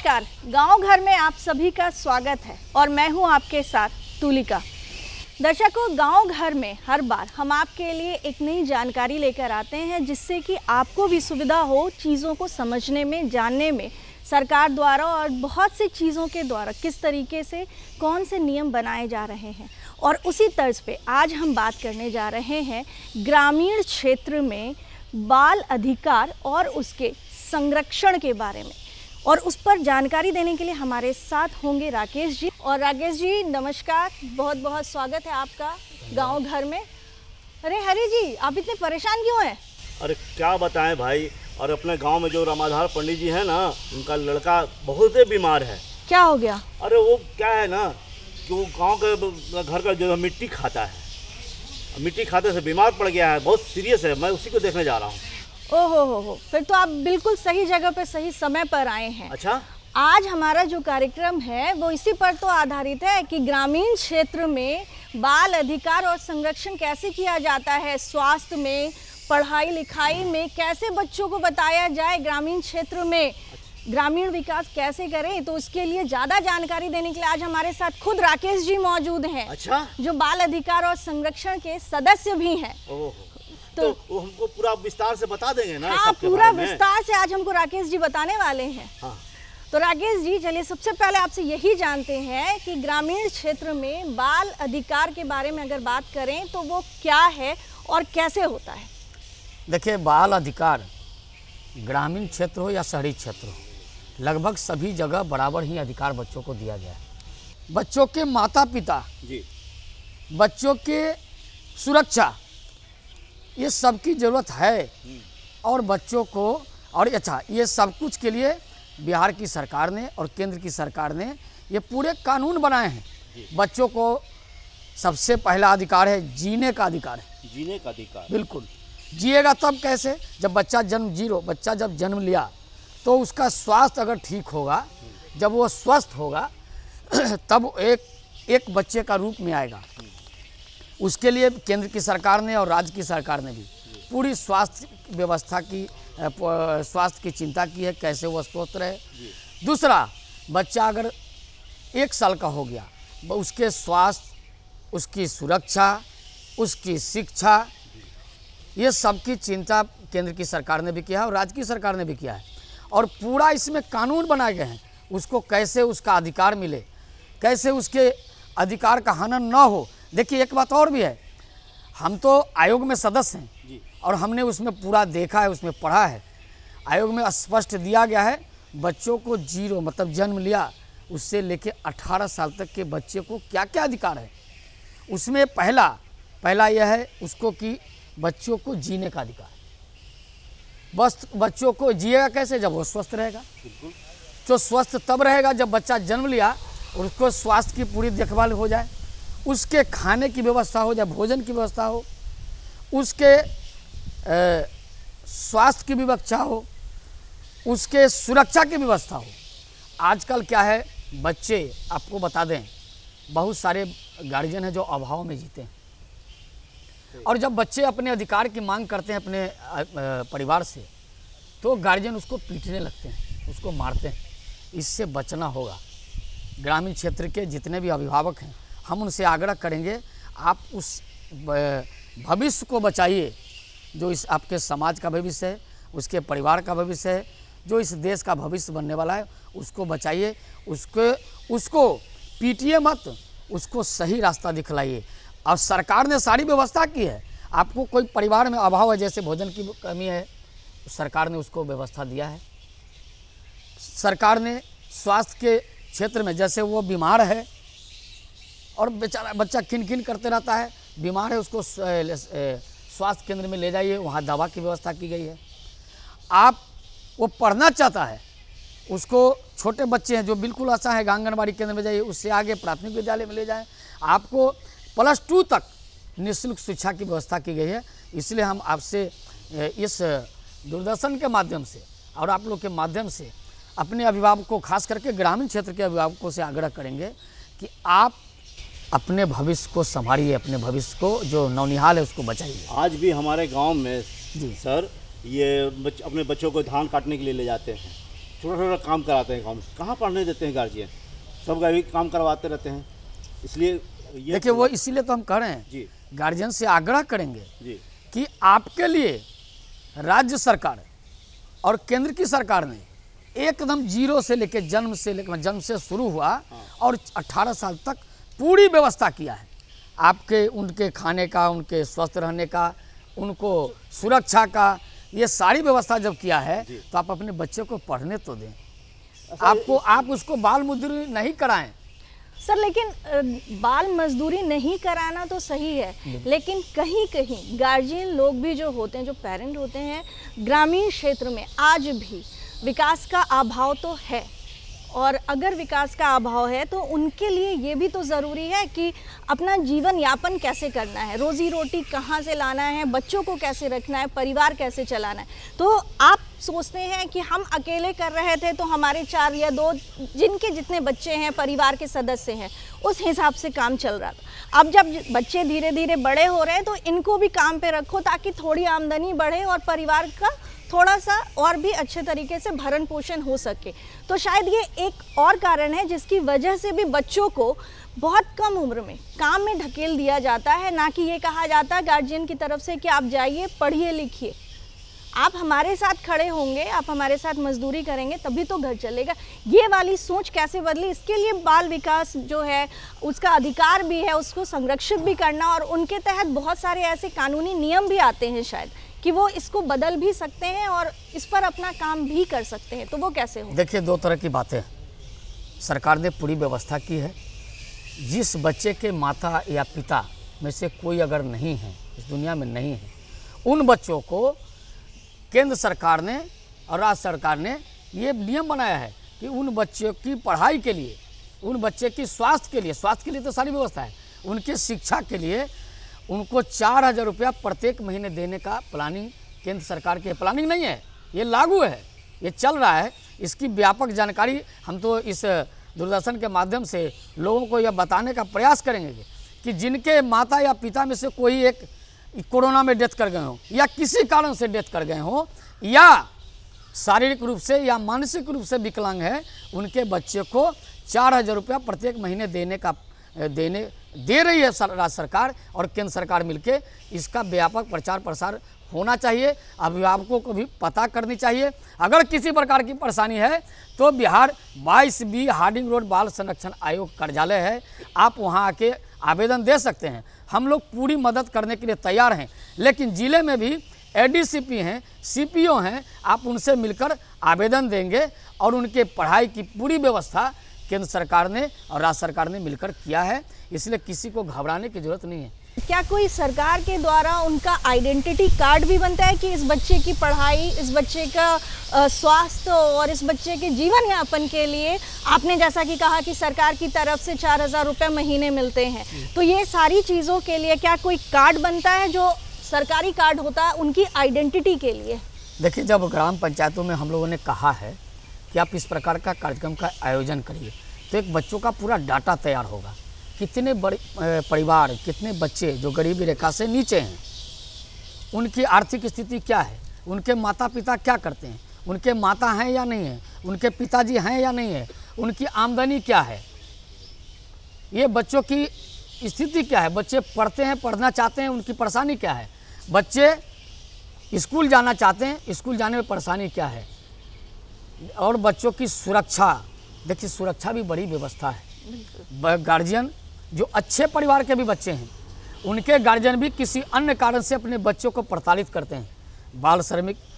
नमस्कार, गांव घर में आप सभी का स्वागत है और मैं हूं आपके साथ तुलिका। दर्शकों, गांव घर में हर बार हम आपके लिए एक नई जानकारी लेकर आते हैं जिससे कि आपको भी सुविधा हो चीज़ों को समझने में, जानने में, सरकार द्वारा और बहुत सी चीज़ों के द्वारा किस तरीके से कौन से नियम बनाए जा रहे हैं। और उसी तर्ज पे आज हम बात करने जा रहे हैं ग्रामीण क्षेत्र में बाल अधिकार और उसके संरक्षण के बारे में। और उस पर जानकारी देने के लिए हमारे साथ होंगे राकेश जी। और राकेश जी नमस्कार, बहुत बहुत स्वागत है आपका गांव घर में। अरे हरी जी, आप इतने परेशान क्यों हैं? अरे क्या बताएं भाई, और अपने गांव में जो रामाधार पंडित जी है ना, उनका लड़का बहुत ही बीमार है। क्या हो गया? अरे वो क्या है ना कि वो गाँव के घर का जो मिट्टी खाता है, मिट्टी खाते से बीमार पड़ गया है, बहुत सीरियस है। मैं उसी को देखने जा रहा हूँ। ओहो, फिर तो आप बिल्कुल सही जगह पे सही समय पर आए हैं। अच्छा, आज हमारा जो कार्यक्रम है वो इसी पर तो आधारित है कि ग्रामीण क्षेत्र में बाल अधिकार और संरक्षण कैसे किया जाता है, स्वास्थ्य में, पढ़ाई लिखाई में कैसे बच्चों को बताया जाए, ग्रामीण क्षेत्र में ग्रामीण विकास कैसे करें। तो उसके लिए ज़्यादा जानकारी देने के लिए आज हमारे साथ खुद राकेश जी मौजूद हैं। अच्छा, जो बाल अधिकार और संरक्षण के सदस्य भी हैं। तो वो हमको पूरा विस्तार से बता देंगे ना? हाँ, पूरा विस्तार से आज हमको राकेश जी बताने वाले हैं। हाँ। तो राकेश जी, चलिए सबसे पहले आपसे यही जानते हैं कि ग्रामीण क्षेत्र में बाल अधिकार के बारे में अगर बात करें तो वो क्या है और कैसे होता है? देखिए, बाल अधिकार ग्रामीण क्षेत्र हो या शहरी क्षेत्र हो, लगभग सभी जगह बराबर ही अधिकार बच्चों को दिया गया है। बच्चों के माता पिता जी, बच्चों के सुरक्षा, ये सब की ज़रूरत है। और बच्चों को, और अच्छा, ये सब कुछ के लिए बिहार की सरकार ने और केंद्र की सरकार ने ये पूरे कानून बनाए हैं। बच्चों को सबसे पहला अधिकार है जीने का अधिकार है। जीने का अधिकार, बिल्कुल। जिएगा तब कैसे? जब बच्चा बच्चा जब जन्म लिया तो उसका स्वास्थ्य अगर ठीक होगा, जब वो स्वस्थ होगा तब एक बच्चे का रूप में आएगा। उसके लिए केंद्र की सरकार ने और राज्य की सरकार ने भी पूरी स्वास्थ्य व्यवस्था की, स्वास्थ्य की चिंता की है, कैसे वो स्वस्थ रहे। दूसरा, बच्चा अगर 1 साल का हो गया, उसके स्वास्थ्य, उसकी सुरक्षा, उसकी शिक्षा, ये सब की चिंता केंद्र की सरकार ने भी किया है और राज्य की सरकार ने भी किया है। और पूरा इसमें कानून बनाए गए हैं, उसको कैसे उसका अधिकार मिले, कैसे उसके अधिकार का हनन ना हो। देखिए, एक बात और भी है, हम तो आयोग में सदस्य हैं और हमने उसमें पूरा देखा है, उसमें पढ़ा है। आयोग में स्पष्ट दिया गया है, बच्चों को 0 मतलब जन्म लिया उससे लेके 18 साल तक के बच्चे को क्या क्या अधिकार है। उसमें पहला यह है उसको कि बच्चों को जीने का अधिकार। बस बच्चों को जिएगा कैसे? जब वो स्वस्थ रहेगा। तो स्वस्थ तब रहेगा जब बच्चा जन्म लिया और उसको स्वास्थ्य की पूरी देखभाल हो जाए, उसके खाने की व्यवस्था हो जाए, भोजन की व्यवस्था हो, उसके स्वास्थ्य की व्यवस्था हो, उसके सुरक्षा की व्यवस्था हो। आजकल क्या है, बच्चे, आपको बता दें, बहुत सारे गार्जियन हैं जो अभाव में जीते हैं। और जब बच्चे अपने अधिकार की मांग करते हैं अपने परिवार से, तो गार्जियन उसको पीटने लगते हैं, उसको मारते हैं। इससे बचना होगा। ग्रामीण क्षेत्र के जितने भी अभिभावक हैं, हम उनसे आग्रह करेंगे, आप उस भविष्य को बचाइए जो इस आपके समाज का भविष्य है, उसके परिवार का भविष्य है, जो इस देश का भविष्य बनने वाला है, उसको बचाइए। उसको पीटिए मत, उसको सही रास्ता दिखलाइए। अब सरकार ने सारी व्यवस्था की है। आपको कोई परिवार में अभाव है, जैसे भोजन की कमी है, सरकार ने उसको व्यवस्था दिया है। सरकार ने स्वास्थ्य के क्षेत्र में, जैसे वो बीमार है और बेचारा बच्चा किन करते रहता है, बीमार है, उसको स्वास्थ्य केंद्र में ले जाइए, वहाँ दवा की व्यवस्था की गई है। वो पढ़ना चाहता है, उसको छोटे बच्चे हैं जो बिल्कुल ऐसा है, आंगनबाड़ी केंद्र में जाइए, उससे आगे प्राथमिक विद्यालय में ले जाएं। आपको +2 तक निःशुल्क शिक्षा की व्यवस्था की गई है। इसलिए हम आपसे इस दूरदर्शन के माध्यम से और आप लोग के माध्यम से अपने अभिभावकों, खास करके ग्रामीण क्षेत्र के अभिभावकों से आग्रह करेंगे कि आप अपने भविष्य को संभालिए, अपने भविष्य को जो नौनिहाल है उसको बचाइए। आज भी हमारे गांव में जी सर, ये अपने बच्चों को धान काटने के लिए ले जाते हैं, छोटा छोटा काम कराते हैं, काम कहाँ पढ़ने देते हैं गार्जियन, सब गाड़ी काम करवाते रहते हैं। इसलिए ये देखिए वो इसीलिए तो हम कह रहे हैं जी गार्जियन से आग्रह करेंगे जी कि आपके लिए राज्य सरकार और केंद्र की सरकार ने एकदम जीरो से लेकर जन्म से शुरू हुआ और 18 साल तक पूरी व्यवस्था किया है आपके उनके खाने का, उनके स्वस्थ रहने का, उनको सुरक्षा का, ये सारी व्यवस्था जब किया है तो आप अपने बच्चे को पढ़ने तो दें। आप उसको बाल मजदूरी नहीं कराएं। सर लेकिन बाल मजदूरी नहीं कराना तो सही है, लेकिन कहीं कहीं गार्जियन लोग भी जो होते हैं, जो पेरेंट होते हैं, ग्रामीण क्षेत्र में आज भी विकास का अभाव तो है। और अगर विकास का अभाव है तो उनके लिए ये भी तो ज़रूरी है कि अपना जीवन यापन कैसे करना है, रोज़ी रोटी कहाँ से लाना है, बच्चों को कैसे रखना है, परिवार कैसे चलाना है। तो आप सोचते हैं कि हम अकेले कर रहे थे तो हमारे 4 या 2 जिनके जितने बच्चे हैं, परिवार के सदस्य हैं, उस हिसाब से काम चल रहा था। अब जब बच्चे धीरे धीरे बड़े हो रहे हैं तो इनको भी काम पे रखो ताकि थोड़ी आमदनी बढ़े और परिवार का थोड़ा सा और भी अच्छे तरीके से भरण पोषण हो सके। तो शायद ये एक और कारण है जिसकी वजह से भी बच्चों को बहुत कम उम्र में काम में ढकेल दिया जाता है, ना कि ये कहा जाता है गार्जियन की तरफ से कि आप जाइए पढ़िए लिखिए, आप हमारे साथ खड़े होंगे, आप हमारे साथ मजदूरी करेंगे तभी तो घर चलेगा। ये वाली सोच कैसे बदली, इसके लिए बाल विकास जो है उसका अधिकार भी है, उसको संरक्षित भी करना, और उनके तहत बहुत सारे ऐसे कानूनी नियम भी आते हैं शायद कि वो इसको बदल भी सकते हैं और इस पर अपना काम भी कर सकते हैं। तो वो कैसे हो? देखिए 2 तरह की बातें सरकार ने पूरी व्यवस्था की है। जिस बच्चे के माता या पिता में से कोई अगर नहीं है, इस दुनिया में नहीं है, उन बच्चों को केंद्र सरकार ने और राज्य सरकार ने ये नियम बनाया है कि उन बच्चों की पढ़ाई के लिए, उन बच्चे की स्वास्थ्य के लिए तो सारी व्यवस्था है, उनके शिक्षा के लिए उनको 4000 रुपया प्रत्येक महीने देने का प्लानिंग केंद्र सरकार की है। प्लानिंग नहीं है, ये लागू है, ये चल रहा है। इसकी व्यापक जानकारी हम तो इस दूरदर्शन के माध्यम से लोगों को यह बताने का प्रयास करेंगे कि जिनके माता या पिता में से कोई एक कोरोना में डेथ कर गए हों या किसी कारण से डेथ कर गए हों या शारीरिक रूप से या मानसिक रूप से विकलांग है, उनके बच्चे को 4000 रुपया प्रत्येक महीने दे रही है राज्य सरकार और केंद्र सरकार मिलके। इसका व्यापक प्रचार प्रसार होना चाहिए, अभिभावकों को भी पता करनी चाहिए। अगर किसी प्रकार की परेशानी है तो बिहार 22B हार्डिंग रोड बाल संरक्षण आयोग कार्यालय है, आप वहां आके आवेदन दे सकते हैं। हम लोग पूरी मदद करने के लिए तैयार हैं, लेकिन ज़िले में भी ADCP हैं, CPO हैं, आप उनसे मिलकर आवेदन देंगे और उनके पढ़ाई की पूरी व्यवस्था केंद्र सरकार ने और राज्य सरकार ने मिलकर किया है, इसलिए किसी को घबराने की जरूरत नहीं है। क्या कोई सरकार के द्वारा उनका आइडेंटिटी कार्ड भी बनता है कि इस बच्चे की पढ़ाई, इस बच्चे का स्वास्थ्य और इस बच्चे के जीवन यापन के लिए आपने जैसा कि कहा कि सरकार की तरफ से 4000 रुपये महीने मिलते हैं, तो ये सारी चीज़ों के लिए क्या कोई कार्ड बनता है जो सरकारी कार्ड होता है उनकी आइडेंटिटी के लिए? देखिए, जब ग्राम पंचायतों में हम लोगों ने कहा है कि आप इस प्रकार का कार्यक्रम का आयोजन करिए तो एक बच्चों का पूरा डाटा तैयार होगा, कितने बड़े परिवार, कितने बच्चे जो गरीबी रेखा से नीचे हैं, उनकी आर्थिक स्थिति क्या है, उनके माता पिता क्या करते हैं, उनके माता हैं या नहीं है, उनके पिताजी हैं या नहीं है, उनकी आमदनी क्या है, ये बच्चों की स्थिति क्या है, बच्चे पढ़ते हैं, पढ़ना चाहते हैं, उनकी परेशानी क्या है, बच्चे स्कूल जाना चाहते हैं, स्कूल जाने में परेशानी क्या है, और बच्चों की सुरक्षा। देखिए, सुरक्षा भी बड़ी व्यवस्था है। गार्जियन जो अच्छे परिवार के भी बच्चे हैं, उनके गार्जियन भी किसी अन्य कारण से अपने बच्चों को प्रताड़ित करते हैं।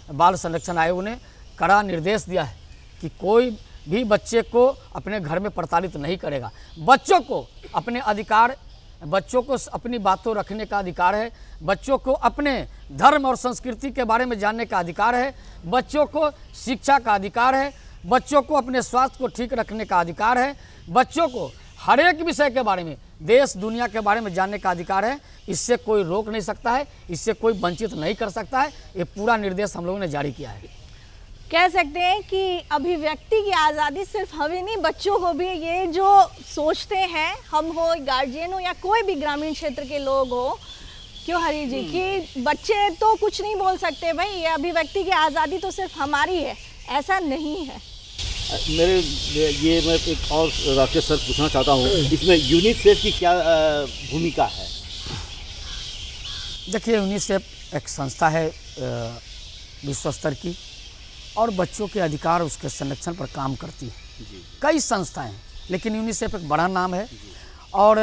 बाल संरक्षण आयोग ने कड़ा निर्देश दिया है कि कोई भी बच्चे को अपने घर में प्रताड़ित नहीं करेगा। बच्चों को अपने अधिकार, बच्चों को अपनी बातों रखने का अधिकार है, बच्चों को अपने धर्म और संस्कृति के बारे में जानने का अधिकार है, बच्चों को शिक्षा का अधिकार है, बच्चों को अपने स्वास्थ्य को ठीक रखने का अधिकार है, बच्चों को हर एक विषय के बारे में, देश दुनिया के बारे में जानने का अधिकार है। इससे कोई रोक नहीं सकता है, इससे कोई वंचित नहीं कर सकता है। ये पूरा निर्देश हम लोगों ने जारी किया है। कह सकते हैं कि अभिव्यक्ति की आज़ादी सिर्फ हमें नहीं, बच्चों को भी, ये जो सोचते हैं, हम हो, गार्जियन हो या कोई भी ग्रामीण क्षेत्र के लोग हो, क्यों हरी जी, कि बच्चे तो कुछ नहीं बोल सकते भाई, ये अभिव्यक्ति की आज़ादी तो सिर्फ हमारी है, ऐसा नहीं है। मेरे ये मैं एक और राकेश सर पूछना चाहता हूँ, इसमें यूनिसेफ की क्या भूमिका है? देखिए, यूनिसेफ एक संस्था है विश्व स्तर की, और बच्चों के अधिकार उसके संरक्षण पर काम करती है। कई संस्थाएं हैं, लेकिन यूनिसेफ एक बड़ा नाम है। और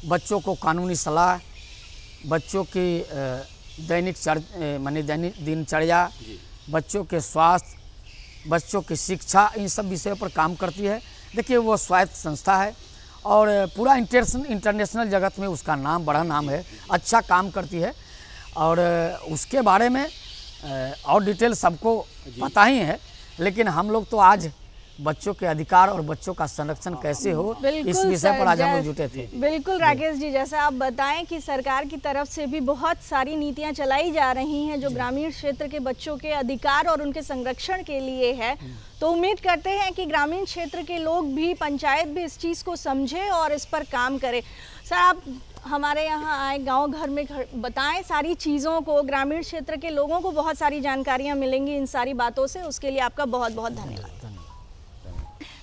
बच्चों को कानूनी सलाह, बच्चों की दैनिक दिनचर्या, बच्चों के स्वास्थ्य, बच्चों की शिक्षा, इन सब विषयों पर काम करती है। देखिए, वो स्वायत्त संस्था है और पूरा इंटरनेशनल जगत में उसका नाम, बड़ा नाम है, अच्छा काम करती है। और उसके बारे में और डिटेल सबको पता ही है, लेकिन हम लोग तो आज बच्चों के अधिकार और बच्चों का संरक्षण कैसे हो, इस विषय पर आज हम लोग जुटे थे। बिल्कुल राकेश जी, जैसा आप बताएं कि सरकार की तरफ से भी बहुत सारी नीतियां चलाई जा रही हैं जो ग्रामीण क्षेत्र के बच्चों के अधिकार और उनके संरक्षण के लिए है, तो उम्मीद करते हैं कि ग्रामीण क्षेत्र के लोग भी, पंचायत भी इस चीज़ को समझे और इस पर काम करे। सर, आप हमारे यहाँ आए, गांव घर में बताएं सारी चीज़ों को, ग्रामीण क्षेत्र के लोगों को बहुत सारी जानकारियाँ मिलेंगी इन सारी बातों से, उसके लिए आपका बहुत बहुत धन्यवाद।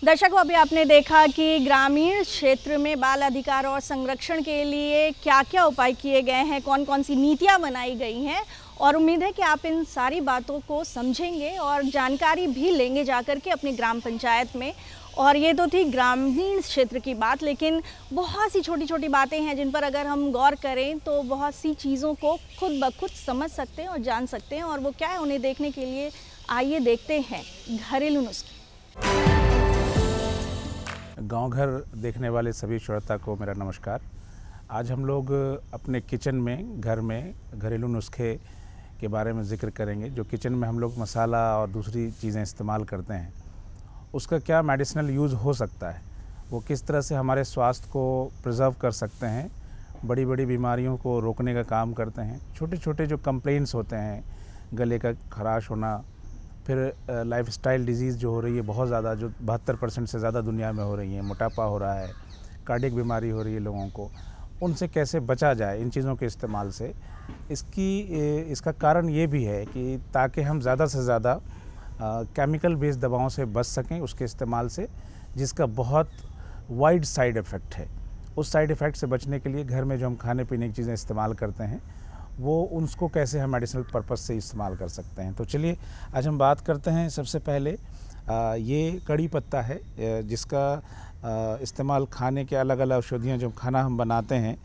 दर्शकों, अभी आपने देखा कि ग्रामीण क्षेत्र में बाल अधिकार और संरक्षण के लिए क्या क्या उपाय किए गए हैं, कौन कौन सी नीतियां बनाई गई हैं, और उम्मीद है कि आप इन सारी बातों को समझेंगे और जानकारी भी लेंगे जाकर के अपनी ग्राम पंचायत में। और ये तो थी ग्रामीण क्षेत्र की बात, लेकिन बहुत सी छोटी छोटी बातें हैं जिन पर अगर हम गौर करें तो बहुत सी चीज़ों को खुद ब खुद समझ सकते हैं और जान सकते हैं। और वो क्या है, उन्हें देखने के लिए आइए देखते हैं घरेलू नुस्खे। गांव घर देखने वाले सभी श्रोता को मेरा नमस्कार। आज हम लोग अपने किचन में, घर में घरेलू नुस्खे के बारे में ज़िक्र करेंगे। जो किचन में हम लोग मसाला और दूसरी चीज़ें इस्तेमाल करते हैं, उसका क्या मेडिसिनल यूज़ हो सकता है, वो किस तरह से हमारे स्वास्थ्य को प्रिजर्व कर सकते हैं, बड़ी बड़ी बीमारियों को रोकने का काम करते हैं। छोटे छोटे जो कंप्लेंट्स होते हैं, गले का खराश होना, फिर लाइफस्टाइल डिजीज़ जो हो रही है बहुत ज़्यादा, जो 72% से ज़्यादा दुनिया में हो रही है, मोटापा हो रहा है, कार्डियक बीमारी हो रही है लोगों को, उनसे कैसे बचा जाए इन चीज़ों के इस्तेमाल से। इसका कारण ये भी है कि ताकि हम ज़्यादा से ज़्यादा केमिकल बेस्ड दवाओं से बच सकें उसके इस्तेमाल से, जिसका बहुत वाइड साइड इफ़ेक्ट है। उस साइड इफ़ेक्ट से बचने के लिए घर में जो हम खाने पीने की चीज़ें इस्तेमाल करते हैं, वो उनको कैसे हम मेडिसिनल पर्पस से इस्तेमाल कर सकते हैं। तो चलिए आज हम बात करते हैं। सबसे पहले ये कड़ी पत्ता है, जिसका इस्तेमाल खाने के अलग अलग औषधियाँ, जो खाना हम बनाते हैं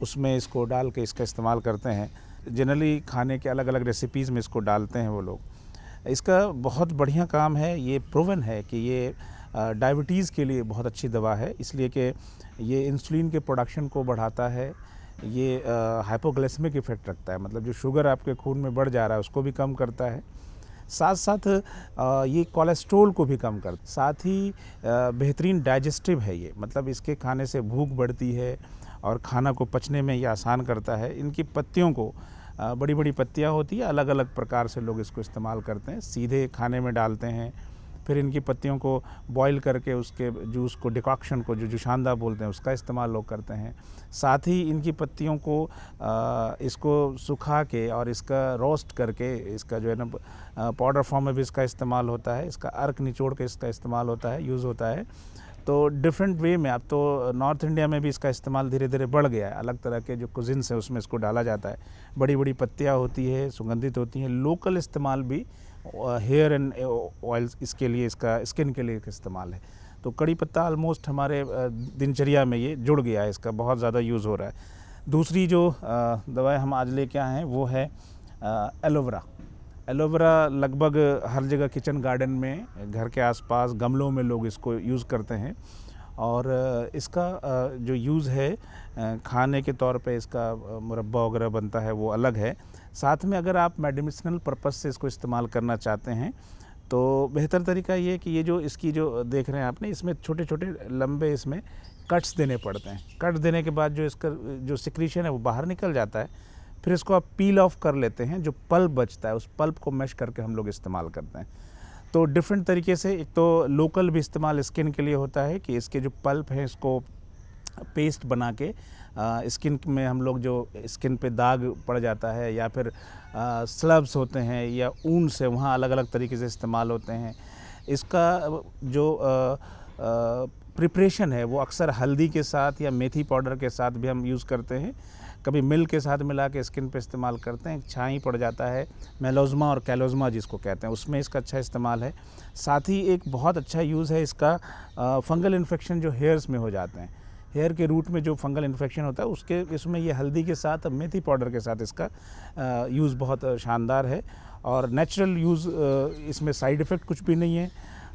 उसमें इसको डाल के इसका इस्तेमाल करते हैं। जनरली खाने के अलग अलग रेसिपीज़ में इसको डालते हैं वो लोग। इसका बहुत बढ़िया काम है। ये प्रूवन है कि ये डायबिटीज़ के लिए बहुत अच्छी दवा है, इसलिए कि ये इंसुलिन के प्रोडक्शन को बढ़ाता है। ये हाइपोग्लाइसेमिक इफ़ेक्ट रखता है, मतलब जो शुगर आपके खून में बढ़ जा रहा है उसको भी कम करता है। साथ साथ ये कोलेस्ट्रॉल को भी कम करता है। साथ ही बेहतरीन डाइजेस्टिव है ये, मतलब इसके खाने से भूख बढ़ती है और खाना को पचने में ये आसान करता है। इनकी पत्तियों को, बड़ी बड़ी पत्तियाँ होती है, अलग अलग प्रकार से लोग इसको इस्तेमाल करते हैं। सीधे खाने में डालते हैं, फिर इनकी पत्तियों को बॉईल करके उसके जूस को, डिकॉक्शन को, जो जुशांदा बोलते हैं, उसका इस्तेमाल लोग करते हैं। साथ ही इनकी पत्तियों को इसको सुखा के और इसका रोस्ट करके, इसका जो है ना पाउडर फॉर्म में भी इसका इस्तेमाल होता है। इसका अर्क निचोड़ के इसका इस्तेमाल होता है, यूज़ होता है। तो डिफरेंट वे में, अब तो नॉर्थ इंडिया में भी इसका इस्तेमाल धीरे धीरे बढ़ गया है। अलग तरह के जो कुजिन्स है उसमें इसको डाला जाता है। बड़ी बड़ी पत्तियाँ होती है, सुगंधित होती हैं। लोकल इस्तेमाल भी हेयर एंड ऑयल्स, इसके लिए, इसका स्किन के लिए इस्तेमाल है। तो कड़ी पत्ता ऑलमोस्ट हमारे दिनचर्या में ये जुड़ गया है, इसका बहुत ज़्यादा यूज़ हो रहा है। दूसरी जो दवाएं हम आज लेके आए हैं वो है एलोवेरा। एलोवेरा लगभग हर जगह किचन गार्डन में, घर के आसपास गमलों में लोग इसको यूज़ करते हैं। और इसका जो यूज़ है खाने के तौर पे, इसका मुरब्बा वगैरह बनता है, वो अलग है। साथ में अगर आप मेडिसिनल पर्पस से इसको इस्तेमाल करना चाहते हैं तो बेहतर तरीका ये है कि ये जो इसकी जो देख रहे हैं आपने, इसमें छोटे छोटे लंबे इसमें कट्स देने पड़ते हैं। कट देने के बाद जो इसका जो सिक्रीशन है वो बाहर निकल जाता है। फिर इसको आप पील ऑफ कर लेते हैं। जो पल्प बचता है उस पल्प को मैश करके हम लोग इस्तेमाल करते हैं। तो डिफरेंट तरीके से, एक तो लोकल भी इस्तेमाल स्किन के लिए होता है कि इसके जो पल्प हैं इसको पेस्ट बना के स्किन में हम लोग, जो स्किन पे दाग पड़ जाता है या फिर स्लब्स होते हैं या ऊन से, वहाँ अलग अलग तरीके से इस्तेमाल होते हैं। इसका जो प्रिपरेशन है वो अक्सर हल्दी के साथ या मेथी पाउडर के साथ भी हम यूज़ करते हैं, कभी मिल्क के साथ मिला के स्किन पे इस्तेमाल करते हैं। छाई पड़ जाता है, मेलोज़मा और कैलोज़मा जिसको कहते हैं, उसमें इसका अच्छा इस्तेमाल है। साथ ही एक बहुत अच्छा यूज़ है इसका फंगल इन्फेक्शन जो हेयर्स में हो जाते हैं, हेयर के रूट में जो फंगल इन्फेक्शन होता है उसके इसमें ये हल्दी के साथ मेथी पाउडर के साथ इसका यूज़ बहुत शानदार है और नेचुरल यूज़, इसमें साइड इफ़ेक्ट कुछ भी नहीं है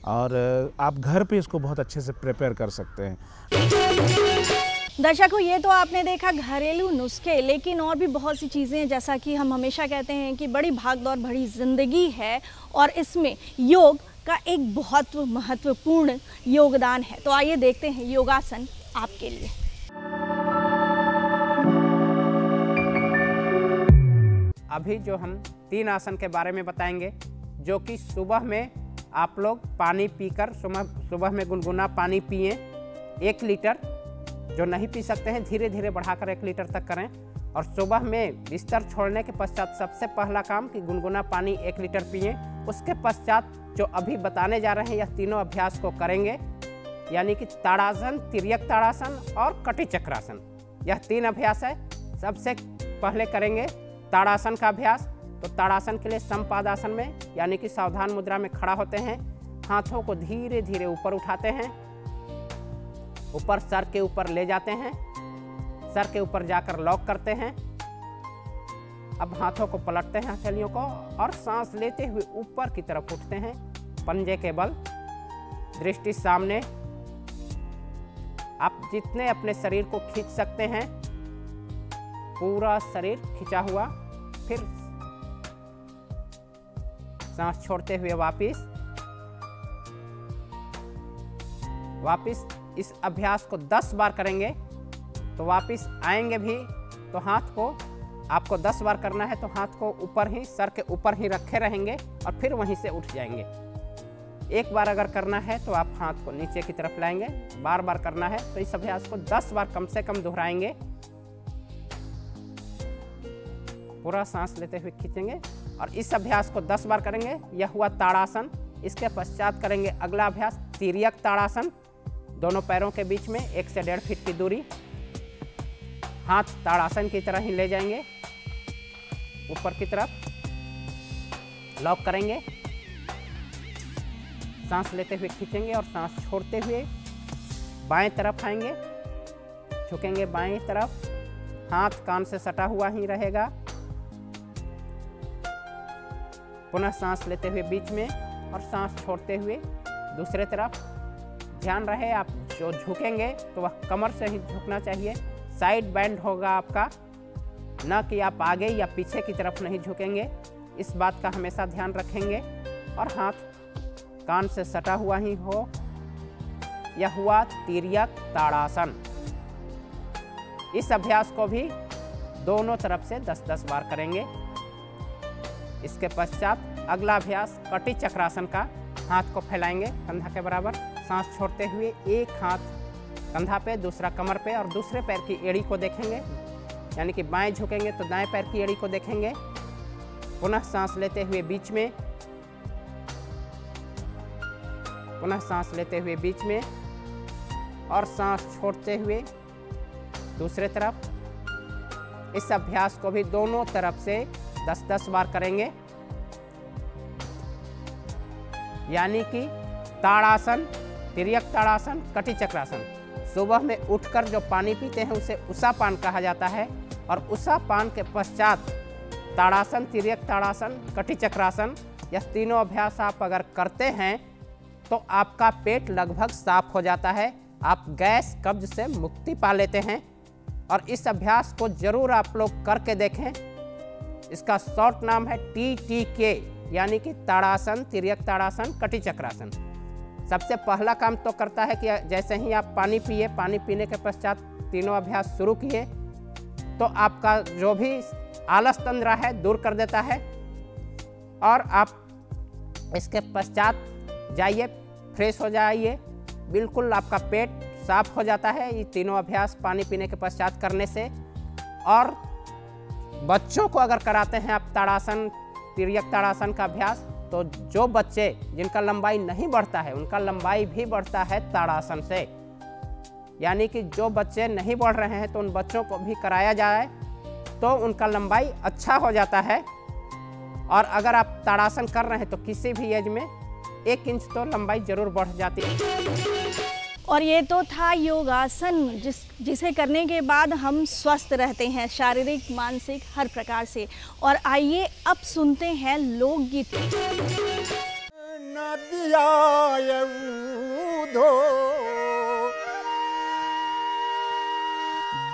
और आप घर पे इसको बहुत अच्छे से प्रिपेयर कर सकते हैं। दर्शकों, ये तो आपने देखा घरेलू नुस्खे, लेकिन और भी बहुत सी चीज़ें हैं। जैसा कि हम हमेशा कहते हैं कि बड़ी भागदौड़ भरी ज़िंदगी है और इसमें योग का एक बहुत महत्वपूर्ण योगदान है। तो आइए देखते हैं योगासन आपके लिए। अभी जो हम 3 आसन के बारे में बताएंगे, जो कि सुबह में आप लोग पानी पीकर सुबह में गुनगुना पानी पिएं 1 लीटर। जो नहीं पी सकते हैं धीरे धीरे बढ़ाकर 1 लीटर तक करें। और सुबह में बिस्तर छोड़ने के पश्चात सबसे पहला काम कि गुनगुना पानी 1 लीटर पिएं। उसके पश्चात जो अभी बताने जा रहे हैं यह तीनों अभ्यास को करेंगे, यानी कि ताड़ासन, तिर्यक ताड़ासन और कटी चक्रासन। यह 3 अभ्यास है। सबसे पहले करेंगे ताड़ासन का अभ्यास। तो ताड़ासन के लिए समपादासन में, यानी कि सावधान मुद्रा में खड़ा होते हैं, हाथों को धीरे धीरे ऊपर उठाते हैं, ऊपर सर के ऊपर ले जाते हैं, सर के ऊपर जाकर लॉक करते हैं। अब हाथों को पलटते हैं, हथेलियों को, और सांस लेते हुए ऊपर की तरफ उठते हैं पंजे के बल, दृष्टि सामने। आप जितने अपने शरीर को खींच सकते हैं पूरा शरीर खिंचा हुआ, फिर सांस छोड़ते हुए वापिस इस अभ्यास को 10 बार करेंगे। तो वापिस आएंगे भी तो हाथ को आपको 10 बार करना है, तो हाथ को ऊपर ही, सर के ऊपर ही रखे रहेंगे और फिर वहीं से उठ जाएंगे। 1 बार अगर करना है तो आप हाथ को नीचे की तरफ लाएंगे, बार बार करना है तो इस अभ्यास को 10 बार कम से कम दोहराएंगे। पूरा सांस लेते हुए खींचेंगे और इस अभ्यास को 10 बार करेंगे। यह हुआ ताड़ासन। इसके पश्चात करेंगे अगला अभ्यास तिर्यक ताड़ासन। दोनों पैरों के बीच में 1 से 1.5 फीट की दूरी, हाथ ताड़ासन की तरह ही ले जाएंगे, ऊपर की तरफ लॉक करेंगे, सांस लेते हुए खींचेंगे और सांस छोड़ते हुए बाएं तरफ आएंगे, झुकेंगे बाएं तरफ, हाथ कान से सटा हुआ ही रहेगा। पुनः सांस लेते हुए बीच में और सांस छोड़ते हुए दूसरे तरफ। ध्यान रहे आप जो झुकेंगे तो वह कमर से ही झुकना चाहिए, साइड बैंड होगा आपका, न कि आप आगे या पीछे की तरफ नहीं झुकेंगे। इस बात का हमेशा ध्यान रखेंगे। और हाथ कान से सटा हुआ ही हो। यह हुआ तिर्यक ताड़ासन। इस अभ्यास को भी दोनों तरफ से 10-10 बार करेंगे। इसके पश्चात अगला अभ्यास कटी चक्रासन का। हाथ को फैलाएंगे कंधा के बराबर, सांस छोड़ते हुए एक हाथ कंधा पे, दूसरा कमर पे और दूसरे पैर की एड़ी को देखेंगे, यानी कि बाएं झुकेंगे तो दाएं पैर की एड़ी को देखेंगे। पुनः सांस लेते हुए बीच में, पुनः सांस लेते हुए बीच में और सांस छोड़ते हुए दूसरे तरफ। इस अभ्यास को भी दोनों तरफ से 10-10 बार करेंगे, यानी कि ताड़ासन, तिर्यक ताड़ासन, कटी चक्रासन। सुबह में उठकर जो पानी पीते हैं उसे उषापान कहा जाता है, और उषापान के पश्चात ताड़ासन, तिर्यक ताड़ासन, कटी चक्रासन, यह तीनों अभ्यास आप अगर करते हैं तो आपका पेट लगभग साफ हो जाता है, आप गैस कब्ज से मुक्ति पा लेते हैं। और इस अभ्यास को जरूर आप लोग करके देखें। इसका शॉर्ट नाम है TTK, यानी कि ताड़ासन, तिर्यक ताड़ासन, कटी चक्रासन। सबसे पहला काम तो करता है कि जैसे ही आप पानी पिए, पानी पीने के पश्चात तीनों अभ्यास शुरू किए तो आपका जो भी आलस तंद्रा है दूर कर देता है। और आप इसके पश्चात जाइए, फ्रेश हो जाइए, बिल्कुल आपका पेट साफ हो जाता है ये तीनों अभ्यास पानी पीने के पश्चात करने से। और बच्चों को अगर कराते हैं आप ताड़ासन, तिर्यक ताड़ासन का अभ्यास, तो जो बच्चे जिनका लंबाई नहीं बढ़ता है उनका लंबाई भी बढ़ता है ताड़ासन से। यानी कि जो बच्चे नहीं बढ़ रहे हैं तो उन बच्चों को भी कराया जाए तो उनका लंबाई अच्छा हो जाता है। और अगर आप ताड़ासन कर रहे हैं तो किसी भी एज में 1 इंच तो लंबाई जरूर बढ़ जाती है। और ये तो था योगासन, जिसे करने के बाद हम स्वस्थ रहते हैं शारीरिक मानसिक हर प्रकार से। और आइए अब सुनते हैं लोकगीत। नदिया उधो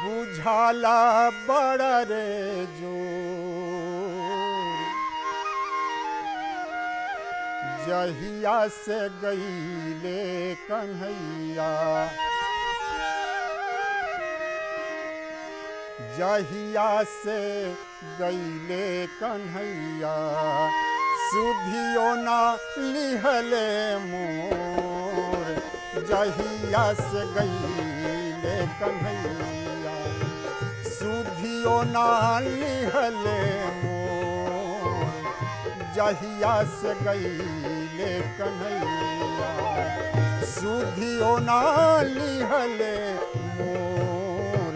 बुझाला बड़ रे जो जहिया से गईले कन्हैया, जहिया से गईले कन्हैया सुधियो ना लिहले मोर, जहिया से गईले कन्हैया सुधियो ना लिहले मोर, जहिया से गईले कन्हैया सुधियो ना लिहले मोर,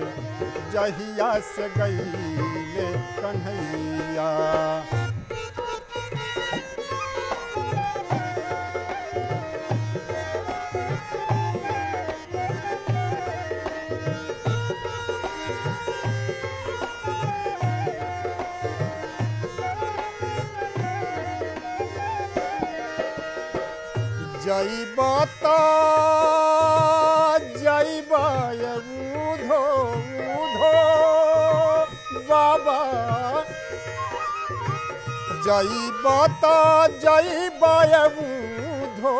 जहिया से गईले कन्हैया। जैबता जैबा उधो उधो बाबा, जैबता जैबा उधो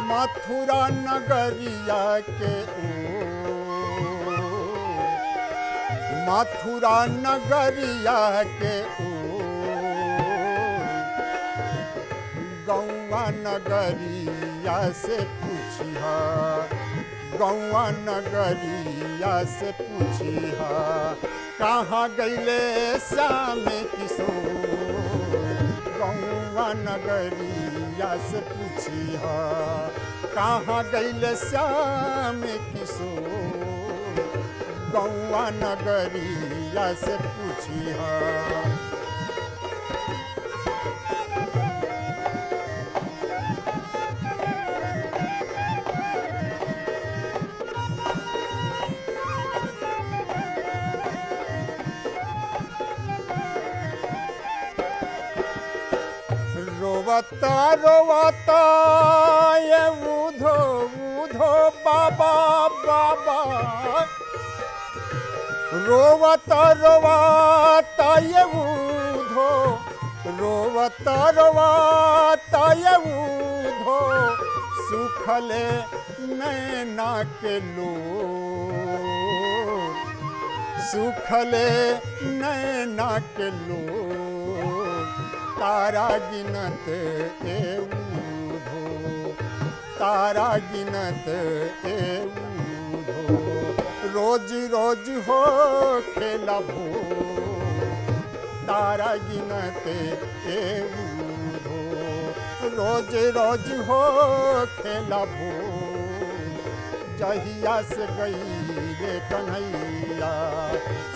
मथुरा नगरिया के ओ, मथुरा नगरिया के ओ, गौवा नगरिया से पूछिहा, गौवा नगरिया से पूछिहा कहाँ गईले श्याम किशोर, गौवा नगरिया से पूछिहा कहाँ गईले श्याम किशोर, गौवा नगरिया से पूछिहा। रोवता रोवता ये उधो उधो बाबा बाबा, रोवता रोवता ये उधो, रोवता रोवता ये उधो सुखले नैना के लोर, सुखले नैना के लोर, तारा गिनत ए उधो, तारा गिनत ए उधो, रोज रोज हो खेला भोर, तारा गिनत ए उधो, रोज रोज हो खेला भोर, जहिया से गईले कन्हैया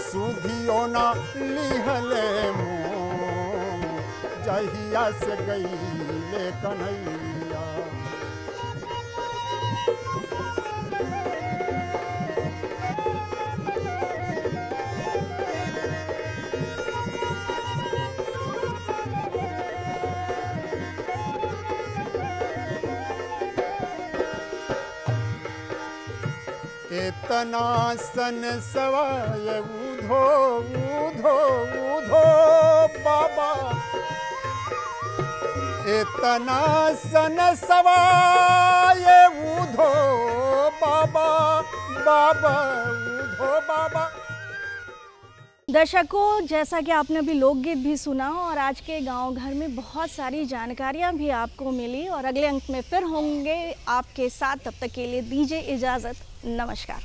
सुधियो ना लिहले मोर, जहिया से गईले कन्हैया। इतना सन सवाय उधो उधो उधो बाबा, इतना सन सवाय उधो बाबा बाबा उधो बाबा। दर्शकों, जैसा कि आपने अभी लोकगीत भी सुना और आज के गांव घर में बहुत सारी जानकारियां भी आपको मिली, और अगले अंक में फिर होंगे आपके साथ। तब तक के लिए दीजिए इजाज़त, नमस्कार।